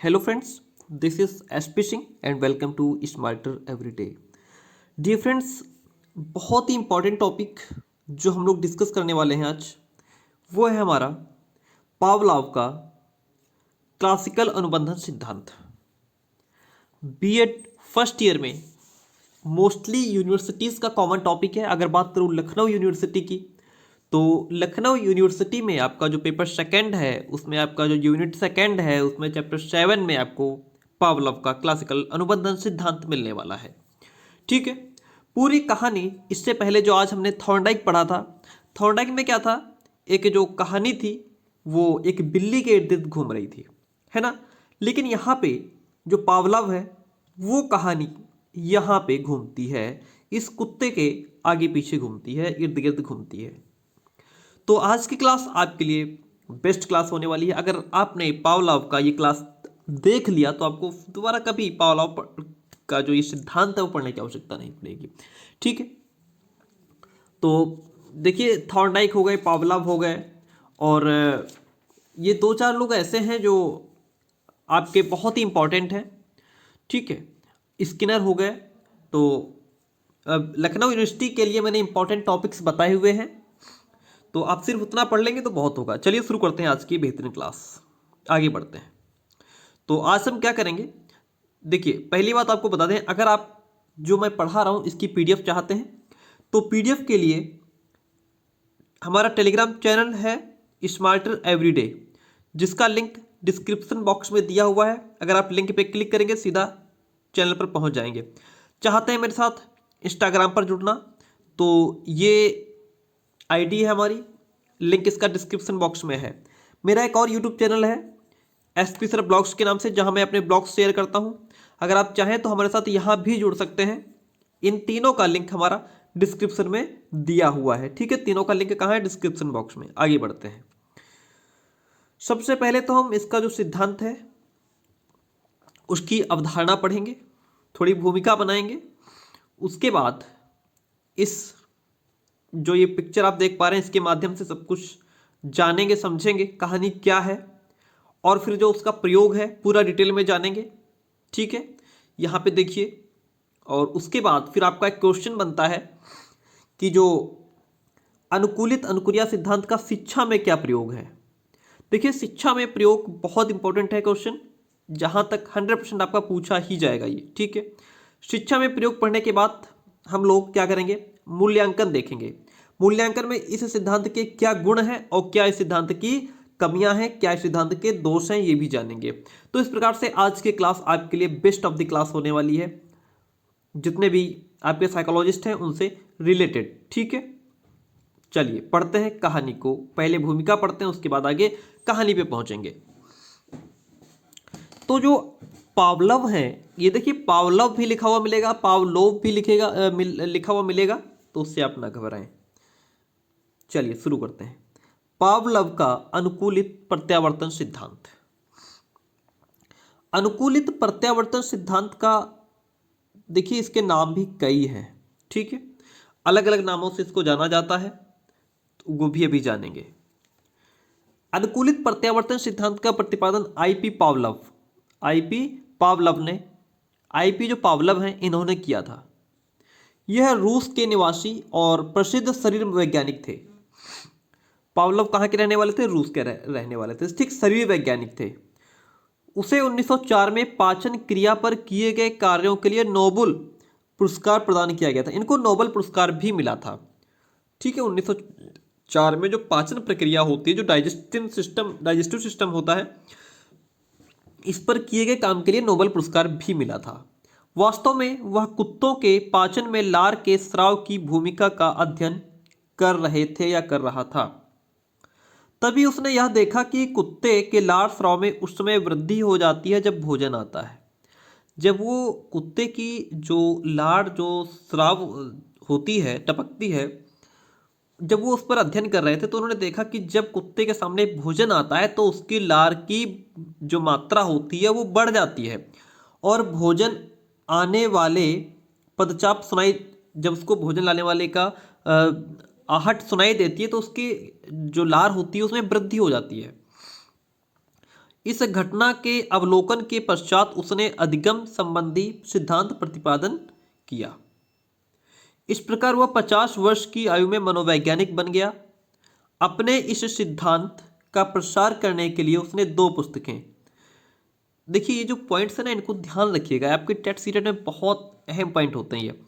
Hello friends, this is SP Singh and welcome to Smarter Everyday. Dear friends, बहुत ही important topic जो हम लोग discuss करने वाले हैं आज वो है हमारा पावलोव का क्लासिकल अनुबंधन सिद्धांत। बीएड फर्स्ट ईयर में मोस्टली यूनिवर्सिटीज़ का कॉमन टॉपिक है। अगर बात करूँ लखनऊ यूनिवर्सिटी की, तो लखनऊ यूनिवर्सिटी में आपका जो पेपर सेकंड है उसमें आपका जो यूनिट सेकंड है उसमें चैप्टर 7 में आपको पावलोव का क्लासिकल अनुबंधन सिद्धांत मिलने वाला है। ठीक है, पूरी कहानी इससे पहले जो आज हमने थॉर्नडाइक पढ़ा था, थॉर्नडाइक में क्या था, एक जो कहानी थी वो एक बिल्ली के इर्द गिर्द घूम रही थी, है ना। लेकिन यहाँ पे जो पावलोव है वो कहानी यहाँ पे घूमती है, इस कुत्ते के आगे पीछे घूमती है, इर्द गिर्द घूमती है। तो आज की क्लास आपके लिए बेस्ट क्लास होने वाली है। अगर आपने पावलोव का ये क्लास देख लिया तो आपको दोबारा कभी पावलोव का जो ये सिद्धांत है वो पढ़ने की आवश्यकता नहीं पड़ेगी। ठीक है, तो देखिए थॉर्नडाइक हो गए, पावलोव हो गए, और ये दो चार लोग ऐसे हैं जो आपके बहुत ही इंपॉर्टेंट हैं। ठीक है, स्किनर हो गए। तो लखनऊ यूनिवर्सिटी के लिए मैंने इंपॉर्टेंट टॉपिक्स बताए हुए हैं, तो आप सिर्फ उतना पढ़ लेंगे तो बहुत होगा। चलिए शुरू करते हैं आज की बेहतरीन क्लास, आगे बढ़ते हैं। तो आज हम क्या करेंगे, देखिए पहली बात आपको बता दें, अगर आप जो मैं पढ़ा रहा हूँ इसकी पीडीएफ चाहते हैं तो पीडीएफ के लिए हमारा टेलीग्राम चैनल है स्मार्टर एवरीडे, जिसका लिंक डिस्क्रिप्शन बॉक्स में दिया हुआ है। अगर आप लिंक पे क्लिक करेंगे सीधा चैनल पर पहुंच जाएंगे। चाहते हैं मेरे साथ इंस्टाग्राम पर जुड़ना, तो ये आईडी है हमारी, लिंक इसका डिस्क्रिप्शन बॉक्स में है। मेरा एक और यूट्यूब चैनल है SP सर ब्लॉग्स के नाम से, जहां मैं अपने ब्लॉग्स शेयर करता हूं। अगर आप चाहें तो हमारे साथ यहां भी जुड़ सकते हैं। इन तीनों का लिंक हमारा डिस्क्रिप्शन में दिया हुआ है। ठीक है, तीनों का लिंक कहाँ है, डिस्क्रिप्शन बॉक्स में। आगे बढ़ते हैं। सबसे पहले तो हम इसका जो सिद्धांत है उसकी अवधारणा पढ़ेंगे, थोड़ी भूमिका बनाएंगे। उसके बाद इस जो ये पिक्चर आप देख पा रहे हैं इसके माध्यम से सब कुछ जानेंगे, समझेंगे कहानी क्या है, और फिर जो उसका प्रयोग है पूरा डिटेल में जानेंगे। ठीक है, यहाँ पे देखिए। और उसके बाद फिर आपका एक क्वेश्चन बनता है कि जो अनुकूलित अनुक्रिया सिद्धांत का शिक्षा में क्या प्रयोग है। देखिए शिक्षा में प्रयोग बहुत इंपॉर्टेंट है क्वेश्चन, जहां तक 100% आपका पूछा ही जाएगा ये। ठीक है, शिक्षा में प्रयोग पढ़ने के बाद हम लोग क्या करेंगे, मूल्यांकन देखेंगे। मूल्यांकन में इस सिद्धांत के क्या गुण हैं और क्या इस सिद्धांत की कमियां हैं, क्या इस सिद्धांत के दोष हैं, ये भी जानेंगे। तो इस प्रकार से आज की क्लास आपके लिए बेस्ट ऑफ द क्लास होने वाली है, जितने भी आपके साइकोलॉजिस्ट हैं उनसे रिलेटेड। ठीक है, चलिए पढ़ते हैं कहानी को। पहले भूमिका पढ़ते हैं, उसके बाद आगे कहानी पे पहुंचेंगे। तो जो पावलोव है, ये देखिए पावलोव भी लिखा हुआ मिलेगा, पावलोव भी लिखा हुआ मिलेगा, तो उससे आप ना घबराएं। चलिए शुरू करते हैं। पावलोव का अनुकूलित प्रत्यावर्तन सिद्धांत। अनुकूलित प्रत्यावर्तन सिद्धांत का देखिए इसके नाम भी कई हैं। ठीक है, अलग अलग नामों से इसको जाना जाता है, तो वो भी अभी जानेंगे। अनुकूलित प्रत्यावर्तन सिद्धांत का प्रतिपादन आईपी पावलोव ने, आईपी जो पावलोव हैं इन्होंने किया था। यह रूस के निवासी और प्रसिद्ध शरीर वैज्ञानिक थे। पावलोव कहाँ के रहने वाले थे, रूस के रहने वाले थे। ठीक, शरीर वैज्ञानिक थे। उसे 1904 में पाचन क्रिया पर किए गए कार्यों के लिए नोबेल पुरस्कार प्रदान किया गया था। इनको नोबेल पुरस्कार भी मिला था। ठीक है, 1904 में जो पाचन प्रक्रिया होती है, जो डाइजेस्टिव सिस्टम होता है, इस पर किए गए काम के लिए नोबेल पुरस्कार भी मिला था। वास्तव में वह कुत्तों के पाचन में लार के स्राव की भूमिका का अध्ययन कर रहे थे या कर रहा था। तभी उसने यह देखा कि कुत्ते के लार स्राव में उस समय वृद्धि हो जाती है जब भोजन आता है। जब वो कुत्ते की जो लार जो स्राव होती है, टपकती है, जब वो उस पर अध्ययन कर रहे थे तो उन्होंने देखा कि जब कुत्ते के सामने भोजन आता है तो उसकी लार की जो मात्रा होती है वो बढ़ जाती है, और भोजन आने वाले पदचाप सुनाई, जब उसको भोजन लाने वाले का आहट सुनाई देती है तो उसकी जो लार होती है उसमें वृद्धि हो जाती है। इस घटना के अवलोकन के पश्चात उसने अधिगम संबंधी सिद्धांत प्रतिपादन किया। इस प्रकार वह 50 वर्ष की आयु में मनोवैज्ञानिक बन गया। अपने इस सिद्धांत का प्रसार करने के लिए उसने 2 पुस्तकें, देखिए ये जो पॉइंट्स है ना, इनको ध्यान रखिएगा, आपके टेट सीरीज में बहुत अहम पॉइंट होते हैं ये।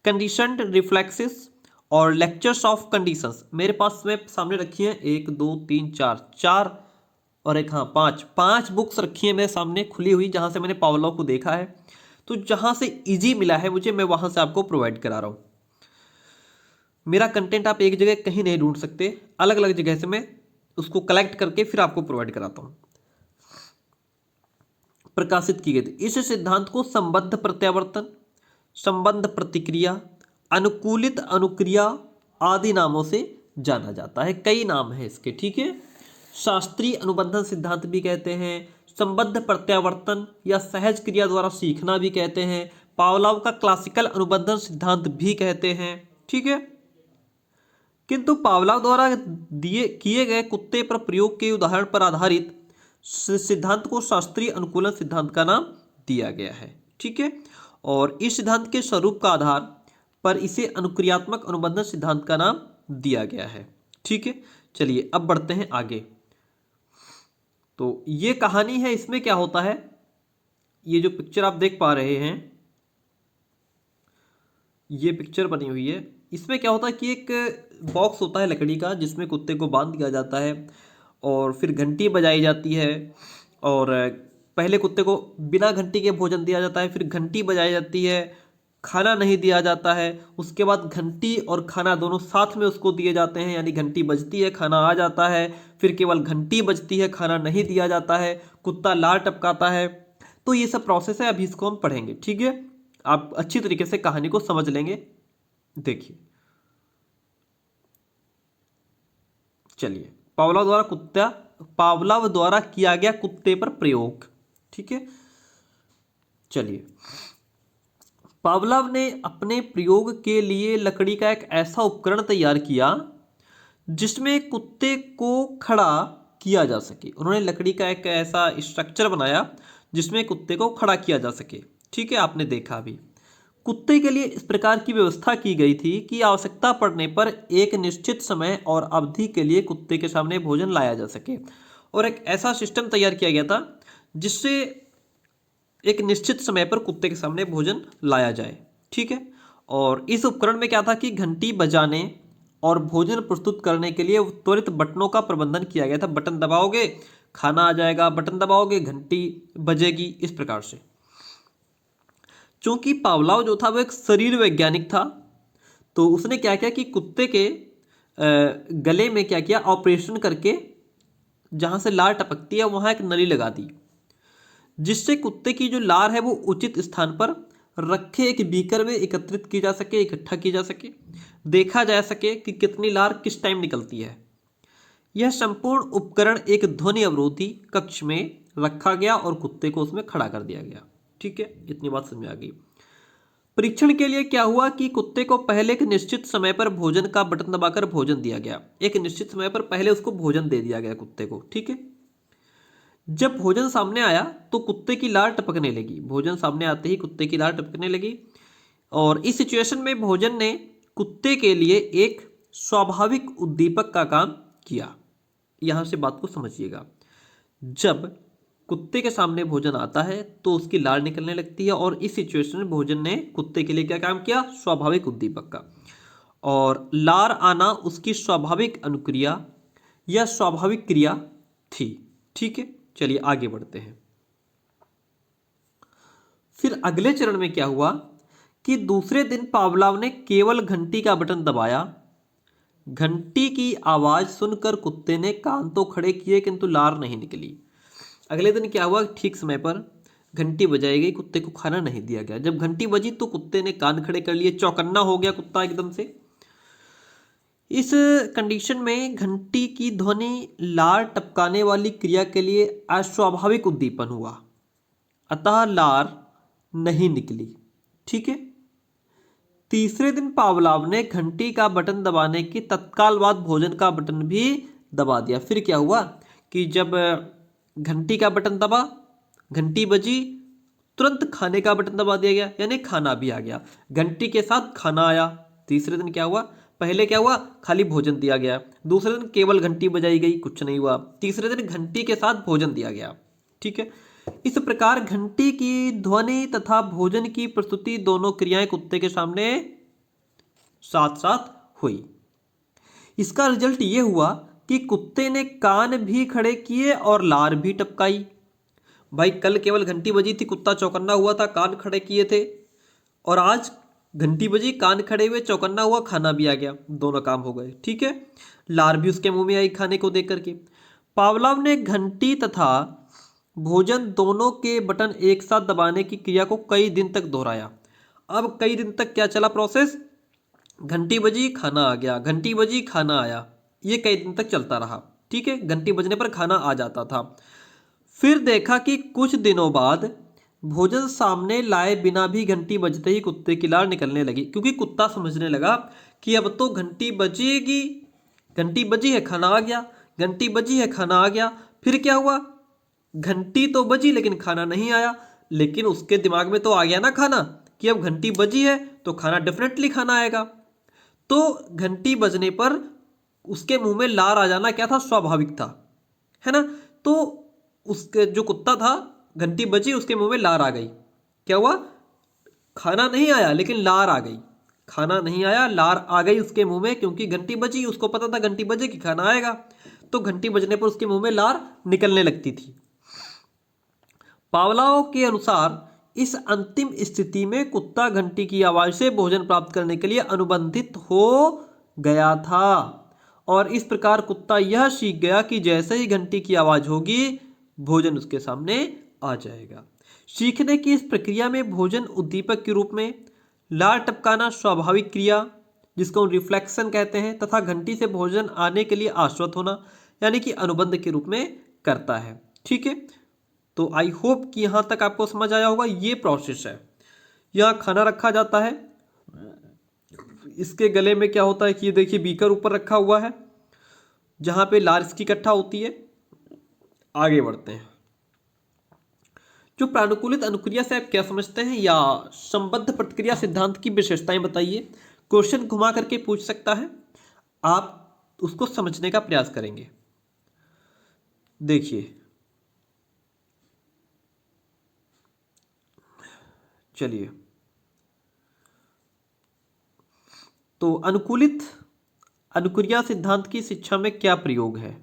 कंडीशनड रिफ्लेक्सेस और लेक्चर्स ऑफ कंडीशंस मेरे पास में सामने रखी है, 1 2 3 4 4 और एक, हाँ 5 बुक्स रखी है मेरे सामने खुली हुई, जहां से मैंने पावलोव को देखा है। तो जहां से इजी मिला है मुझे, मैं वहां से आपको प्रोवाइड करा रहा हूं। मेरा कंटेंट आप एक जगह कहीं नहीं ढूंढ सकते, अलग अलग जगह से मैं उसको कलेक्ट करके फिर आपको प्रोवाइड कराता हूं। प्रकाशित की गई थी। इस सिद्धांत को संबद्ध प्रत्यावर्तन, संबंध प्रतिक्रिया, अनुकूलित अनुक्रिया आदि नामों से जाना जाता है। कई नाम है इसके, ठीक है। शास्त्रीय अनुबंधन सिद्धांत भी कहते हैं, संबद्ध प्रत्यावर्तन या सहज क्रिया द्वारा सीखना भी कहते हैं, पावलोव का क्लासिकल अनुबंधन सिद्धांत भी कहते हैं, ठीक है। किंतु पावलोव द्वारा दिए किए गए कुत्ते पर प्रयोग के उदाहरण पर आधारित सिद्धांत को शास्त्रीय अनुकूलन सिद्धांत का नाम दिया गया है, ठीक है। और इस सिद्धांत के स्वरूप का आधार पर इसे अनुक्रियात्मक अनुबंधन सिद्धांत का नाम दिया गया है, ठीक है। चलिए अब बढ़ते हैं आगे। तो ये कहानी है, इसमें क्या होता है, ये जो पिक्चर आप देख पा रहे हैं, ये पिक्चर बनी हुई है, इसमें क्या होता है कि एक बॉक्स होता है लकड़ी का, जिसमें कुत्ते को बांध दिया जाता है और फिर घंटी बजाई जाती है। और पहले कुत्ते को बिना घंटी के भोजन दिया जाता है, फिर घंटी बजाई जाती है, खाना नहीं दिया जाता है। उसके बाद घंटी और खाना दोनों साथ में उसको दिए जाते हैं, यानी घंटी बजती है, खाना आ जाता है, फिर केवल घंटी बजती है, खाना नहीं दिया जाता है, कुत्ता लार टपकाता है। तो ये सब प्रोसेस है, अभी इसको हम पढ़ेंगे, ठीक है। आप अच्छी तरीके से कहानी को समझ लेंगे। देखिए, चलिए, पावलोव द्वारा किया गया कुत्ते पर प्रयोग, ठीक है। चलिए, पावलोव ने अपने प्रयोग के लिए लकड़ी का एक ऐसा उपकरण तैयार किया जिसमें कुत्ते को खड़ा किया जा सके। उन्होंने लकड़ी का एक ऐसा स्ट्रक्चर बनाया जिसमें कुत्ते को खड़ा किया जा सके, ठीक है। आपने देखा अभी, कुत्ते के लिए इस प्रकार की व्यवस्था की गई थी कि आवश्यकता पड़ने पर एक निश्चित समय और अवधि के लिए कुत्ते के सामने भोजन लाया जा सके। और एक ऐसा सिस्टम तैयार किया गया था जिससे एक निश्चित समय पर कुत्ते के सामने भोजन लाया जाए, ठीक है। और इस उपकरण में क्या था कि घंटी बजाने और भोजन प्रस्तुत करने के लिए त्वरित बटनों का प्रबंधन किया गया था। बटन दबाओगे खाना आ जाएगा, बटन दबाओगे घंटी बजेगी, इस प्रकार से। चूंकि पावलोव जो था वो एक शरीर वैज्ञानिक था, तो उसने क्या किया कि कुत्ते के गले में क्या किया, ऑपरेशन करके जहां से लार टपकती है वहां एक नली लगा दी, जिससे कुत्ते की जो लार है वो उचित स्थान पर रखे एक बीकर में एकत्रित की जा सके, इकट्ठा की जा सके, देखा जा सके कि कितनी लार किस टाइम निकलती है। यह संपूर्ण उपकरण एक ध्वनि अवरोधी कक्ष में रखा गया और कुत्ते को उसमें खड़ा कर दिया गया, ठीक है। इतनी बात समझ आ गई। परीक्षण के लिए क्या हुआ कि कुत्ते को पहले एक निश्चित समय पर भोजन का बटन दबाकर भोजन दिया गया। एक निश्चित समय पर पहले उसको भोजन दे दिया गया कुत्ते को, ठीक है। जब भोजन सामने आया तो कुत्ते की लार टपकने लगी। भोजन सामने आते ही कुत्ते की लार टपकने लगी। और इस सिचुएशन में भोजन ने कुत्ते के लिए एक स्वाभाविक उद्दीपक का काम किया। यहां से बात को समझिएगा, जब कुत्ते के सामने भोजन आता है तो उसकी लार निकलने लगती है, और इस सिचुएशन में भोजन ने कुत्ते के लिए क्या काम किया, स्वाभाविक उद्दीपक का। और लार आना उसकी स्वाभाविक अनुक्रिया या स्वाभाविक क्रिया थी, ठीक है। चलिए आगे बढ़ते हैं। फिर अगले चरण में क्या हुआ कि दूसरे दिन पावलोव ने केवल घंटी का बटन दबाया। घंटी की आवाज सुनकर कुत्ते ने कान तो खड़े किए किंतु लार नहीं निकली। अगले दिन क्या हुआ, ठीक समय पर घंटी बजाई गई, कुत्ते को खाना नहीं दिया गया। जब घंटी बजी तो कुत्ते ने कान खड़े कर लिए, चौकन्ना हो गया कुत्ता एकदम से। इस कंडीशन में घंटी की ध्वनि लार टपकाने वाली क्रिया के लिए अस्वाभाविक उद्दीपन हुआ, अतः लार नहीं निकली, ठीक है। तीसरे दिन पावलोव ने घंटी का बटन दबाने के तत्काल बाद भोजन का बटन भी दबा दिया। फिर क्या हुआ कि जब घंटी का बटन दबा, घंटी बजी, तुरंत खाने का बटन दबा दिया गया, यानी खाना भी आ गया। घंटी के साथ खाना आया। तीसरे दिन क्या हुआ, पहले क्या हुआ, खाली भोजन दिया गया। दूसरे दिन केवल घंटी बजाई गई, कुछ नहीं हुआ। तीसरे दिन घंटी के साथ भोजन दिया गया। ठीक है, इस प्रकार घंटी की ध्वनि तथा भोजन की प्रस्तुति दोनों क्रियाएं कुत्ते के सामने साथ साथ हुई। इसका रिजल्ट ये हुआ कि कुत्ते ने कान भी खड़े किए और लार भी टपकाई। भाई कल केवल घंटी बजी थी, कुत्ता चौकन्ना हुआ था, कान खड़े किए थे, और आज घंटी बजी, कान खड़े हुए, चौकन्ना हुआ, खाना भी आ गया, दोनों काम हो गए। ठीक है, लार भी उसके मुंह में आई खाने को देख करके। पावलोव ने घंटी तथा भोजन दोनों के बटन एक साथ दबाने की क्रिया को कई दिन तक दोहराया। अब कई दिन तक क्या चला प्रोसेस, घंटी बजी खाना आ गया, घंटी बजी खाना आया, ये कई दिन तक चलता रहा। ठीक है, घंटी बजने पर खाना आ जाता था। फिर देखा कि कुछ दिनों बाद भोजन सामने लाए बिना भी घंटी बजते ही कुत्ते की लार निकलने लगी, क्योंकि कुत्ता समझने लगा कि अब तो घंटी बजेगी, घंटी बजी है खाना आ गया, घंटी बजी है खाना आ गया। फिर क्या हुआ, घंटी तो बजी लेकिन खाना नहीं आया, लेकिन उसके दिमाग में तो आ गया ना खाना, कि अब घंटी बजी है तो खाना डेफिनेटली खाना आएगा। तो घंटी बजने पर उसके मुंह में लार आ जाना क्या था, स्वाभाविक था, है ना। तो उसके जो कुत्ता था, घंटी बजी, उसके मुंह में लार आ गई। क्या हुआ, खाना नहीं आया लेकिन लार आ गई, खाना नहीं आया, लार आ गई उसके मुंह में, क्योंकि घंटी बजी, उसको पता था घंटी बजेगी खाना आएगा, तो घंटी बजने पर उसके मुंह में लार निकलने लगती थी। पावलोव के अनुसार इस अंतिम स्थिति में कुत्ता घंटी की आवाज से भोजन प्राप्त करने के लिए अनुबंधित हो गया था, और इस प्रकार कुत्ता यह सीख गया कि जैसे ही घंटी की आवाज होगी भोजन उसके सामने आ जाएगा। सीखने की इस प्रक्रिया में भोजन उद्दीपक के रूप में, लार टपकाना स्वाभाविक क्रिया जिसको रिफ्लेक्शन कहते हैं, तथा घंटी से भोजन आने के लिए आश्वत होना यानी कि अनुबंध के रूप में करता है। ठीक है, तो आई होप कि यहां तक आपको समझ आया होगा। ये प्रोसेस है, यहां खाना रखा जाता है, इसके गले में क्या होता है कि ये देखिए बीकर ऊपर रखा हुआ है जहां पे लार इसकी इकट्ठा होती है। आगे बढ़ते हैं, जो प्रानुकूलित अनुक्रिया से आप क्या समझते हैं, या संबद्ध प्रतिक्रिया सिद्धांत की विशेषताएं बताइए। क्वेश्चन घुमा करके पूछ सकता है, आप उसको समझने का प्रयास करेंगे। देखिए, चलिए, तो अनुकूलित अनुक्रिया सिद्धांत की शिक्षा में क्या प्रयोग है।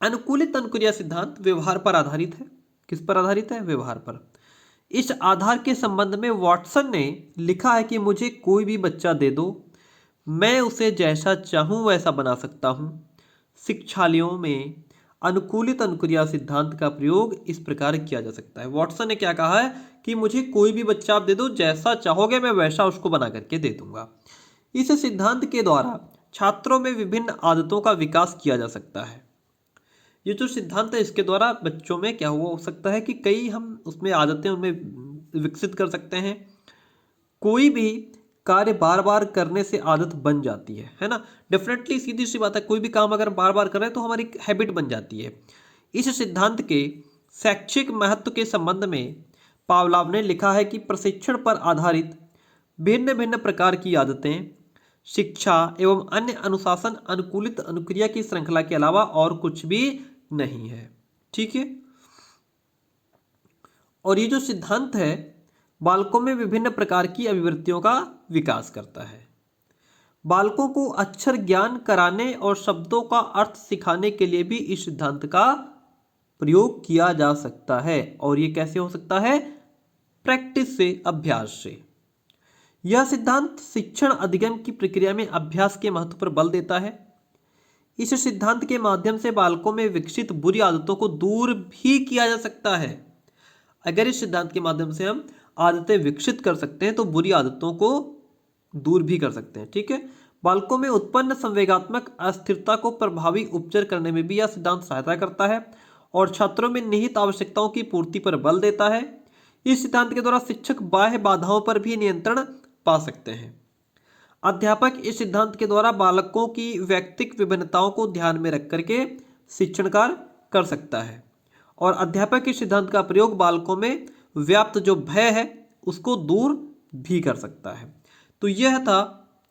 अनुकूलित अनुक्रिया सिद्धांत व्यवहार पर आधारित है। किस पर आधारित है, व्यवहार पर। इस आधार के संबंध में वाटसन ने लिखा है कि मुझे कोई भी बच्चा दे दो, मैं उसे जैसा चाहूं वैसा बना सकता हूं। शिक्षालयों में अनुकूलित अनुक्रिया सिद्धांत का प्रयोग इस प्रकार किया जा सकता है। वाटसन ने क्या कहा है कि मुझे कोई भी बच्चा आप दे दो, जैसा चाहोगे मैं वैसा उसको बना करके दे दूंगा। इस सिद्धांत के द्वारा छात्रों में विभिन्न आदतों का विकास किया जा सकता है। ये जो सिद्धांत है इसके द्वारा बच्चों में क्या हुआ हो सकता है कि कई हम उसमें आदतें उनमें विकसित कर सकते हैं। कोई भी कार्य बार बार करने से आदत बन जाती है ना। डेफिनेटली सीधी सी बात है, कोई भी काम अगर बार बार करें तो हमारी हैबिट बन जाती है। इस सिद्धांत के शैक्षिक महत्व के संबंध में पावलोव ने लिखा है कि प्रशिक्षण पर आधारित भिन्न भिन्न प्रकार की आदतें शिक्षा एवं अन्य अनुशासन अनुकूलित अनुक्रिया की श्रृंखला के अलावा और कुछ भी नहीं है। ठीक है, और ये जो सिद्धांत है बालकों में विभिन्न प्रकार की अभिवृत्तियों का विकास करता है। बालकों को अक्षर ज्ञान कराने और शब्दों का अर्थ सिखाने के लिए भी इस सिद्धांत का प्रयोग किया जा सकता है। और ये कैसे हो सकता है, प्रैक्टिस से, अभ्यास से। यह सिद्धांत शिक्षण अधिगम की प्रक्रिया में अभ्यास के महत्व पर बल देता है। इस सिद्धांत के माध्यम से बालकों में विकसित बुरी आदतों को दूर भी किया जा सकता है। अगर इस सिद्धांत के माध्यम से हम आदतें विकसित कर सकते हैं तो बुरी आदतों को दूर भी कर सकते हैं। ठीक है, बालकों में उत्पन्न संवेगात्मक अस्थिरता को प्रभावी उपचार करने में भी यह सिद्धांत सहायता करता है और छात्रों में निहित आवश्यकताओं की पूर्ति पर बल देता है। इस सिद्धांत के द्वारा शिक्षक बाह्य बाधाओं पर भी नियंत्रण पा सकते हैं। अध्यापक इस सिद्धांत के द्वारा बालकों की व्यक्तिगत विभिन्नताओं को ध्यान में रख करके शिक्षण कार्य कर सकता है और अध्यापक के सिद्धांत का प्रयोग बालकों में व्याप्त जो भय है उसको दूर भी कर सकता है। तो यह था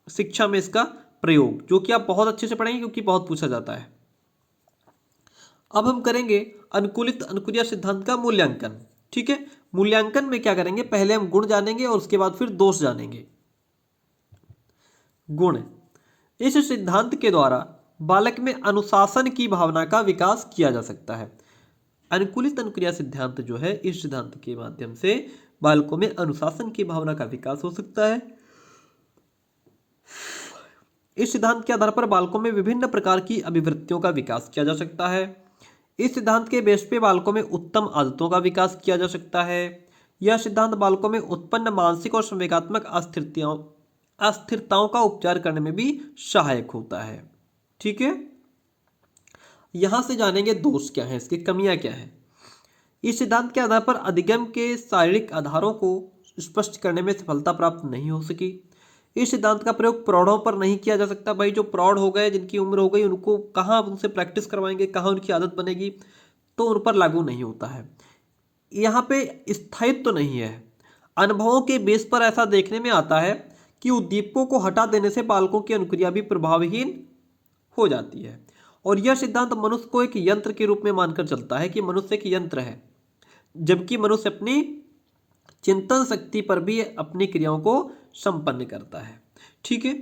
शिक्षा में इसका प्रयोग, जो कि आप बहुत अच्छे से पढ़ेंगे क्योंकि बहुत पूछा जाता है। अब हम करेंगे अनुकूलित अनुक्रिया सिद्धांत का मूल्यांकन। ठीक है, मूल्यांकन में क्या करेंगे, पहले हम गुण जानेंगे और उसके बाद फिर दोष जानेंगे। गुण, इस सिद्धांत के द्वारा बालक में अनुशासन की भावना का विकास किया जा सकता है। अनुकूलित अनुक्रिया सिद्धांत जो है, इस सिद्धांत के माध्यम से बालकों में अनुशासन की भावना का विकास हो सकता है। इस सिद्धांत के आधार पर बालकों में विभिन्न प्रकार की अभिवृत्तियों का विकास किया जा सकता है। इस सिद्धांत के बेस पे बालकों में उत्तम आदतों का विकास किया जा सकता है। यह सिद्धांत बालकों में उत्पन्न मानसिक और संवेगात्मक अस्थिरताओं का उपचार करने में भी सहायक होता है। ठीक है, यहां से जानेंगे दोष क्या है, इसकी कमियां क्या है। इस सिद्धांत के आधार पर अधिगम के शारीरिक आधारों को स्पष्ट करने में सफलता प्राप्त नहीं हो सकी। इस सिद्धांत का प्रयोग प्रौढ़ों पर नहीं किया जा सकता। भाई जो प्रौढ़ हो गए, जिनकी उम्र हो गई, उनको कहाँ उनसे प्रैक्टिस करवाएंगे, कहाँ उनकी आदत बनेगी, तो उन पर लागू नहीं होता है। यहाँ पे स्थायित्व तो नहीं है। अनुभवों के बेस पर ऐसा देखने में आता है कि उद्दीपकों को हटा देने से बालकों की अनुक्रिया भी प्रभावहीन हो जाती है। और यह सिद्धांत मनुष्य को एक यंत्र के रूप में मानकर चलता है कि मनुष्य एक यंत्र है, जबकि मनुष्य अपनी चिंतन शक्ति पर भी अपनी क्रियाओं को संपन्न करता है। ठीक है,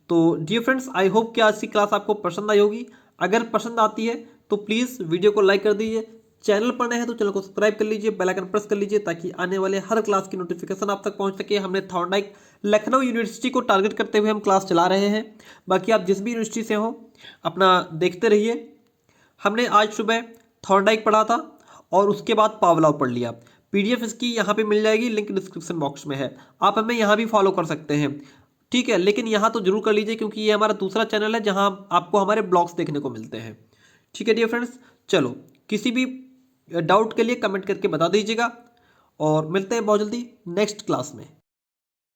तो डियर फ्रेंड्स, आई होप कि आज की क्लास आपको पसंद आई होगी। अगर पसंद आती है तो प्लीज़ वीडियो को लाइक कर दीजिए। चैनल पर नए हैं तो चैनल को सब्सक्राइब कर लीजिए, बेल आइकन प्रेस कर लीजिए ताकि आने वाले हर क्लास की नोटिफिकेशन आप तक पहुंच सके। हमने थॉर्नडाइक लखनऊ यूनिवर्सिटी को टारगेट करते हुए हम क्लास चला रहे हैं। बाकी आप जिस भी यूनिवर्सिटी से हो अपना देखते रहिए। हमने आज सुबह थॉर्नडाइक पढ़ा था और उसके बाद पावलॉव पढ़ लिया। PDF इसकी यहाँ पे मिल जाएगी, लिंक डिस्क्रिप्शन बॉक्स में है। आप हमें यहाँ भी फॉलो कर सकते हैं। ठीक है, लेकिन यहाँ तो जरूर कर लीजिए क्योंकि ये हमारा दूसरा चैनल है जहाँ आपको हमारे ब्लॉग्स देखने को मिलते हैं। ठीक है डियर फ्रेंड्स, चलो किसी भी डाउट के लिए कमेंट करके बता दीजिएगा और मिलते हैं बहुत जल्दी नेक्स्ट क्लास में।